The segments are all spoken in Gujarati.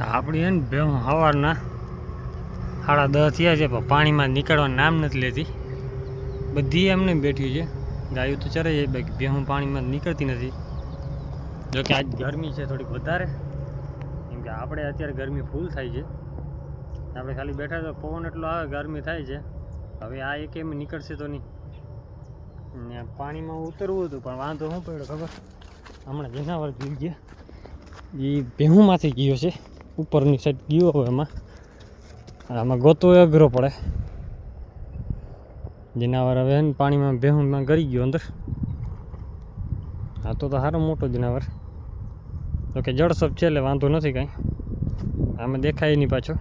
આપણી હે ને ભેહું સવારના 10:30 થયા છે પણ પાણીમાં નીકળવાનું નામ નથી લેતી. બધી એમને બેઠી છે. ગાયું તો ચરે છે, બાકી ભેહું પાણીમાં નીકળતી નથી. જોકે આજ ગરમી છે થોડીક વધારે, કેમ કે આપણે અત્યારે ગરમી ફૂલ થાય છે. આપણે ખાલી બેઠા તો પવન એટલો આવે, ગરમી થાય છે. હવે આ એક એમ નીકળશે તો નહીં. ને પાણીમાં ઉતરવું હતું પણ વાંધો શું પડ્યો ખબર, હમણાં જનાવર જોઈ ગયા એ ભેહુંમાંથી ગયો છે, ઉપરની સાઈડ ગયો. હવે આમાં ગોતો અઘરો પડે. જનાવર હવે ને પાણીમાં ભેહુંમાં ગરી ગયો અંદર. આ તો સારો મોટો જનાવર, તો કે જળસપ છે એટલે વાંધો નથી કાંઈ. આમાં દેખાય નહીં પાછો.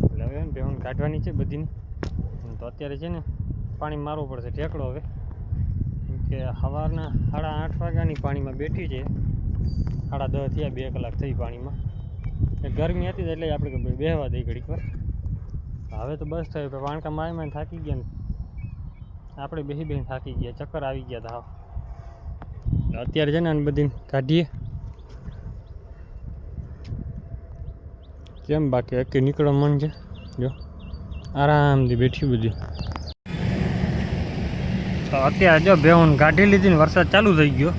એટલે હવે ને ભેહું કાઢવાની છે બધીને. તો અત્યારે છે ને પાણી મારવું પડશે ઠેકડો. હવે કે સવારના 8:30 વાગ્યાની પાણીમાં બેઠી છે. 10:30 થયા, 2 કલાક થઈ પાણીમાં. ગરમી હતી એટલે આપણે બેહવા દઈ ઘડીક વાર. હવે તો બસ થયું, વાણકા મારીમાં થાકી ગયા ને આપણે બેસી થાકી ગયા, ચક્કર આવી ગયા હતા. અત્યારે છે ને આને બધી કાઢીએ કેમ, બાકી અકી નીકળવા મન છે. જો આરામથી બેઠી બધી. તો અત્યારે જો ભેહું કાઢી લીધી ને વરસાદ ચાલુ થઈ ગયો.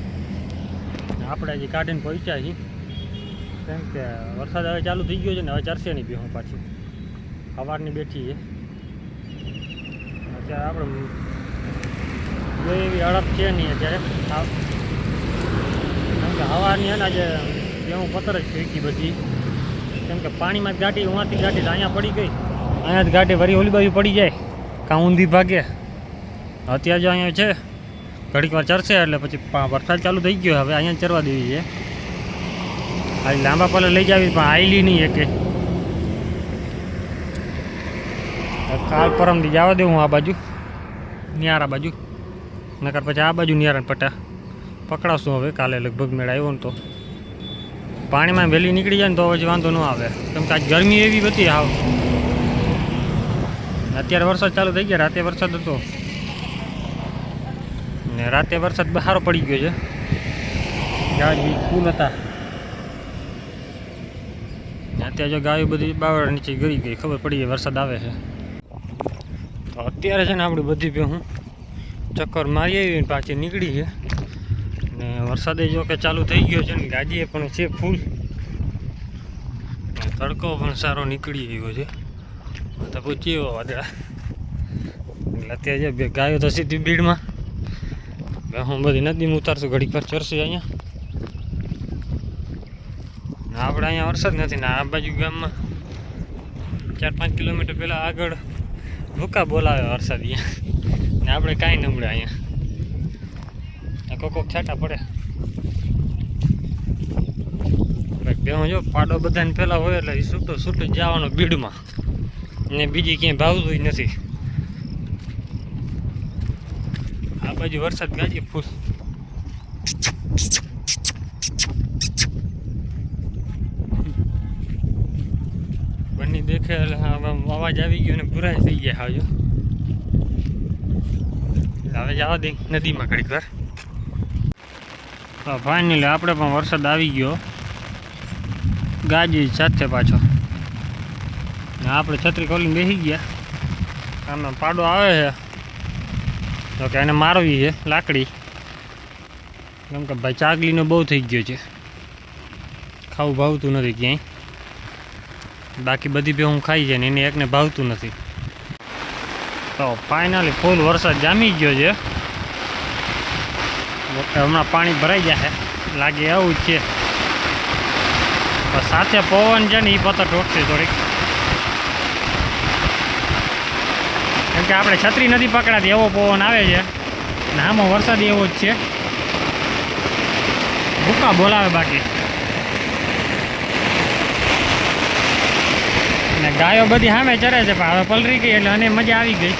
આપણે હજી કાઢીને પહોંચ્યા છીએ, કેમ કે વરસાદ હવે ચાલુ થઈ ગયો છે ને હવે ચરશે નહીં ભેહું પાછી. સવારની બેઠી છે અત્યારે. આપણે જો એવી અડપ છે નહીં અત્યારે, કેમ કે સવારની ને આજે ભેહું પતર જ ફેંકી બધી. કેમ કે પાણીમાં જ ગાંઠી, ઉहाँથી ગાંઠી અહીંયા પડી ગઈ, અહીંયા જ ગાંઠી વળી ઓલી બાજુ પડી જાય, કાં ઊંધી ભાગે. અત્યારે જો અહીંયા છે ઘડીક વાર ચરશે એટલે પછી વરસાદ ચાલુ થઈ ગયો. હવે અહીંયા ચરવા દેવી છે. આ લાંબા પાલે લઈ જાવી પણ આવેલી નહીં એકે. કાલ પરમથી જવા દેવું આ બાજુ, નિયારા બાજુ, નકર પછી આ બાજુ નિયારા પટા પકડાશું. હવે કાલે લગભગ મેળ આવ્યો ને તો પાણીમાં વહેલી નીકળી જાય ને તો પછી વાંધો ન આવે, કેમ કે આજ ગરમી એવી હતી. હાવ અત્યારે વરસાદ ચાલુ થઈ ગયા. રાતે વરસાદ હતો ને રાતે વરસાદ સારો પડી ગયો છે. ગાય બી ફૂલ હતા. અત્યારે જો ગાયો બધી બાવળા નીચે ગરી ગઈ, ખબર પડી ગઈ વરસાદ આવે છે. તો અત્યારે છે ને આપણી બધી ભેહું ચક્કર મારી આવી પાછી નીકળી છે. ને વરસાદે જો કે ચાલુ થઈ ગયો છે ને ગાડીએ પણ છે ફૂલ. તડકો પણ સારો નીકળી ગયો છે. તો પૂછી એવો વાદળા એટલે અત્યારે જે ગાયો તો સીધી ભીડમાં. હું બધી નદીમાં ઉતારશું, ઘડીક પર ચરશે અહીંયા. આપણે અહીંયા વરસાદ નથી ને આ બાજુ ગામમાં 4-5 કિલોમીટર પહેલાં આગળ ભૂકા બોલાવે વરસાદ અહીંયા, ને આપણે કાંઈ નમળે અહીંયા કોક છાંટા પડે. ભેહું જો પાડો બધાને પહેલા હોય એટલે એ છૂટું જવાનો ભીડમાં, ને બીજી ક્યાંય ભાવતું નથી. આ બાજુ વરસાદ ગાજીએ ફૂલ. બની દેખે એટલે અવાજ આવી ગયો ને બુરાઈ થઈ ગયા. હાજો હવે જવા દે નદીમાં ઘડીક વાર. તો ફાઇનલી આપણે પણ વરસાદ આવી ગયો ગાજી સાથે પાછો. આપણે છત્રી ખોલીને બેસી ગયા. આમાં પાડો આવે છે તો કે એને મારવી છે લાકડી, કેમ કે ભાઈ ચાગલીનો બહુ થઈ ગયો છે, ખાવું ભાવતું નથી ક્યાંય. બાકી બધી ભેહું ખાઈ છે ને એને એકને ભાવતું નથી. તો ફાઇનલી ફૂલ વરસાદ જામી ગયો છે. હમણાં પાણી ભરાઈ જશે લાગે એવું જ છે. સાથે પવન છે ને એ પતર ઠોકશે થોડીક, કેમ કે આપણે છત્રી નથી પકડાતી એવો પવન આવે છે ને આમાં વરસાદ એવો જ છે. ભૂકા બોલાવે બાકી. ને ગાયો બધી સામે ચરે છે પણ હવે પલરી ગઈ એટલે અને મજા આવી ગઈ.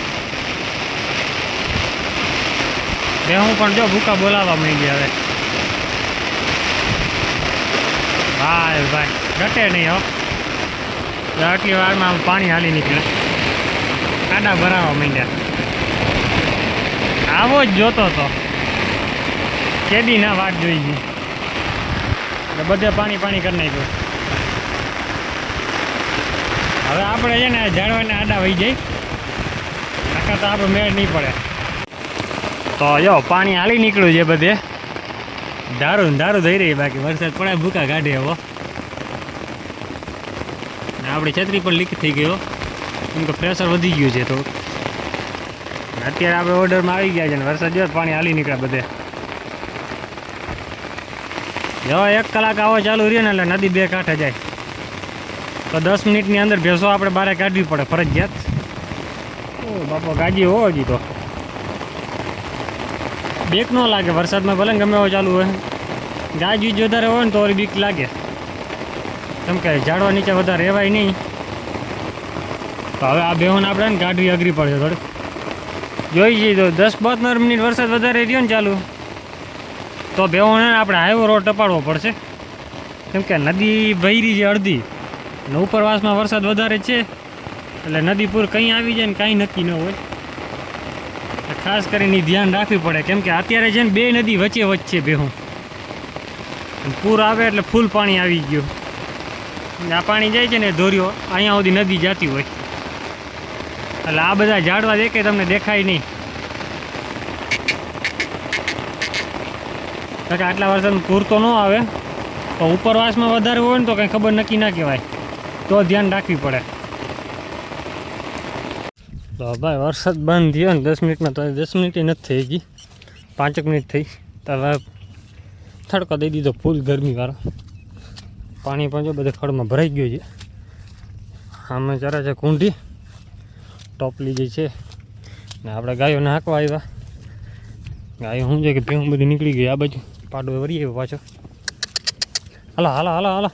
ભેહું પણ જો ભૂકા બોલાવવા માંડી હવે. ભાઈ ભાઈ ઘટે નહીં હો, આટલી વારમાં પાણી હાલી નીકળે, ખાડા ભરાવા માંડ્યા. આવો જ જોતો હતો, કેદી ના વાટ જોઈ ગઈ એટલે બધે પાણી કરી નાખ્યું. આપણે છે ને ઝાડવાના આડા વહી જાય, આખા તો આપણો મેળ નહીં પડે. તો જો પાણી હાલી નીકળ્યું છે બધે, ધારું થઈ રહી. બાકી વરસાદ પડે ભૂકા કાઢે એવો. આપણી છત્રી પણ લીક થઈ ગયો, કેમ કે પ્રેશર વધી ગયું છે. તો અત્યારે આપણે ઓર્ડરમાં આવી ગયા છે ને વરસાદ જો પાણી હાલી નીકળે બધે. જો 1 કલાક આવો ચાલુ રહ્યો ને એટલે નદી 2 કાંઠે જાય. તો 10 મિનિટની અંદર ભેંસો આપણે બહાર કાઢવી પડે ફરજિયાત. ઓ બાપા ગાજી હોવો હજી તો બીક ન લાગે વરસાદમાં, ભલે ગમે એવો ચાલુ હોય. ગાજી વધારે હોય ને તો બીક લાગે, કેમ કે ઝાડવા નીચે વધારે રહેવાય નહીં. તો હવે આ બેહોને આપણે ને કાઢવી અઘરી પડશે થોડીક. જોઈ જઈએ તો 10-15 મિનિટ વરસાદ વધારે રહ્યો ને ચાલુ તો બેહોને આપણે હાઈવો રોડ ટપાડવો પડશે, કેમ કે નદી ભરી છે અડધી ને ઉપરવાસમાં વરસાદ વધારે છે એટલે નદી પૂર કંઈ આવી જાય ને કાંઈ નક્કી ન હોય. ખાસ કરીને ધ્યાન રાખવી પડે, કેમ કે અત્યારે છે ને 2 નદી વચ્ચે બેહું પૂર આવે એટલે ફૂલ પાણી આવી ગયું. આ પાણી જાય છે ને ધોરીઓ અહીંયા સુધી નદી જતી હોય એટલે આ બધા ઝાડવા દેખે તમને દેખાય નહીં. કારણ કે આટલા વરસાદમાં પૂર તો ન આવે, તો ઉપરવાસમાં વધારે હોય ને તો કંઈ ખબર નક્કી ના કહેવાય, તો ધ્યાન રાખવી પડે. તો ભાઈ વરસાદ બંધ થયો ને 10 મિનિટમાં, તો 10 મિનિટ નથી થઈ ગઈ, 5 મિનિટ થઈ. તો હવે તડકો દઈ દીધો ફૂલ ગરમીવાળો. પાણી પણ જો બધે ખડમાં ભરાઈ ગયું છે. આમે ચરે છે કુંડી, ટોપલી જે છે ને આપણે ગાયોને હાંકવા આવ્યા. ગાયો શું છે કે ભેહું બધી નીકળી ગઈ. આ બાજુ પાડો વળી આવ્યો પાછો. હાલો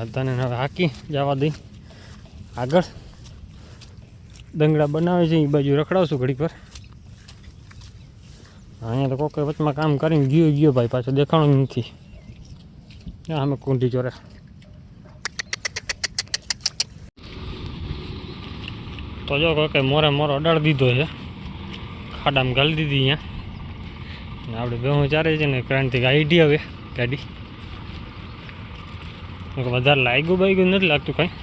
અધાને હવે હાકી જવા દઈ. આગળ દંગડા બનાવે છે, એ બાજુ રખડાવશું ઘડીક વાર. અહીંયા તો કોઈ વચમાં કામ કરીને ગયો ભાઈ, પાછો દેખાણો નથી. અમે કુંડી ચોરે તો જો કોઈ મોરો અડાડી દીધો છે, ખાડામાં ગાળી દીધી અહીંયા. આપણે બેહું ચારે છે ને ક્રાંતિ આઈડી હવે ગાડી વધારે લાગ્યું નથી લાગતું કાંઈ,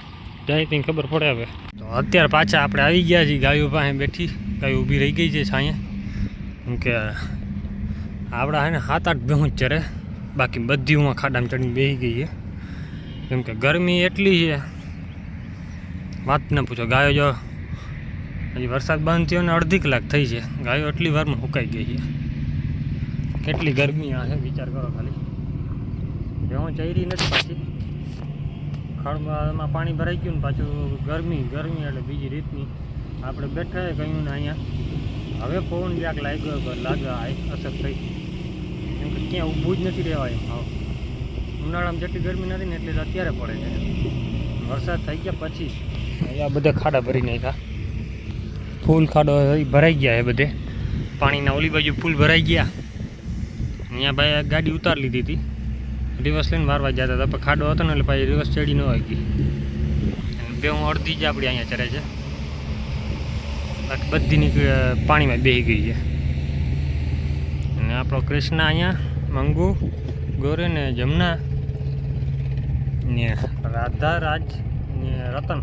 જાય ત્યાં ખબર પડે. હવે તો અત્યારે પાછા આપણે આવી ગયા છીએ ગાયો પાસે બેઠી. ગાયો ઊભી રહી ગઈ છે છાંયે, કેમ કે આપણા હે ને 7-8 ભેહું જ ચરે, બાકી બધી હું ખાડામાં ચડીને બેસી ગઈ છે, કેમ કે ગરમી એટલી છે વાત ન પૂછો. ગાયો જો હજી વરસાદ બંધ થયો ને 1/2 કલાક થઈ છે, ગાયો એટલી વારમાં સુકાઈ ગઈ છે. કેટલી ગરમી આ છે વિચાર કરો ખાલી. ભેહું ચરી નથી પાછી, ખડમાં પાણી ભરાઈ ગયું ને પાછું ગરમી એટલે બીજી રીતની. આપણે બેઠા કહ્યું ને અહીંયા હવે પવન ક્યાંક લાગે અસર થઈ, કેમ કે ક્યાં ઊભું જ નથી રહેવાય. ઉનાળામાં જેટલી ગરમી નથી ને એટલી તો અત્યારે પડે છે. વરસાદ થઈ ગયા પછી અહીંયા બધા ખાડા ભરી નાખ્યા, ફૂલ ખાડો ભરાઈ ગયા એ બધે. પાણીના ઓલી બાજુ ફૂલ ભરાઈ ગયા. અહીંયા ભાઈ ગાડી ઉતારી લીધી હતી, રિવર્સ લઈને મારવા જતા હતા, પણ ખાડો હતો ને એટલે પાછી રિવર્સ ચડી ન આવી ગઈ. બેહું અડધી જ આપણી અહીંયા ચરે છે, બાકી બધી પાણીમાં બેસી ગઈ છે. અને આપણો કૃષ્ણ અહીંયા, મંગુ, ગોરે ને જમના ને રાધા, રાજ ને રતન,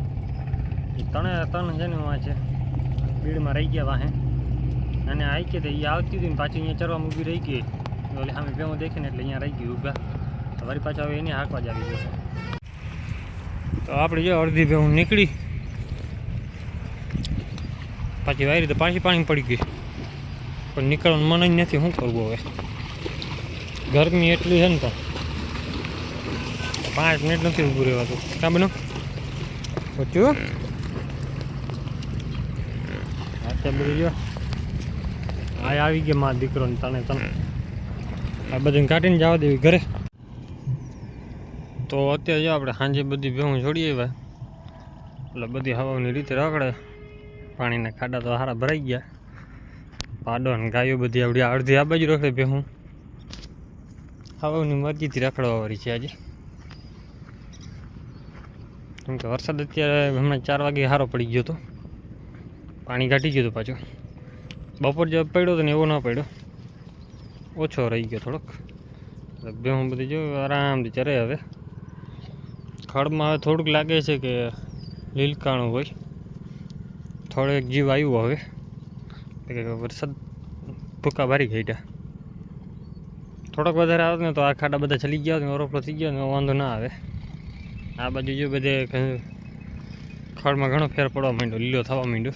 એ ત્રણ છે ને વાં છે ભીડમાં રહી ગયા વાહે. અને આવી કે એ આવતી હતી ને પાછી અહીંયા ચરવામાં ઊભી રહી ગઈ. એટલે સામે બેહું દેખીને એટલે અહીંયા રહી ગઈ ઊભા. વળી પાછા હવે એને હાંકવા જ આવી ગયો. તો આપણે જો અડધી ભેહું નીકળી, પાછી વાયરી તો પાણી પડી ગઈ, પણ નીકળવાનું મન જ નથી. શું કરવું હવે, ગરમી એટલી છે ને તો 5 મિનિટ નથી ઊભું રહેવાતું. કાં બનો પૂછ્યું અત્યારે બધું જો આ આવી ગયા મારા દીકરોને તને આ બધાને કાઢીને જવા દેવી ઘરે. તો અત્યારે જો આપણે સાંજે બધી ભેહું છોડી આવ્યા એટલે બધી હવાની રીતે રખડે. પાણીના ખાડા તો સારા ભરાઈ ગયા. પાડો ને ગાયો બધી આવડી અડધી આ બાજુ રખડે ભેહું. હવાની મરજીથી રખડવાવાળી છે આજે, કેમ કે વરસાદ અત્યારે હમણાં 4 વાગે સારો પડી ગયો હતો, પાણી ઘાટી ગયું હતું પાછું. બપોર જે પડ્યો હતો ને એવો ન પડ્યો, ઓછો રહી ગયો થોડોક. ભેહું બધી જો આરામથી ચરે હવે. ખડમાં હવે થોડુંક લાગે છે કે લીલકાણું હોય, થોડોક જીવ આવ્યો હવે. વરસાદ ભૂકા ભારી ગયા. થોડોક વધારે આવે ને તો આ ખાડા બધા ચલી ગયા ને ઓરોફ્લો થઈ ગયો ને વાંધો ના આવે. આ બાજુ જો બધે ખડમાં ઘણો ફેર પડવા માંડ્યો, લીલો થવા માંડ્યો.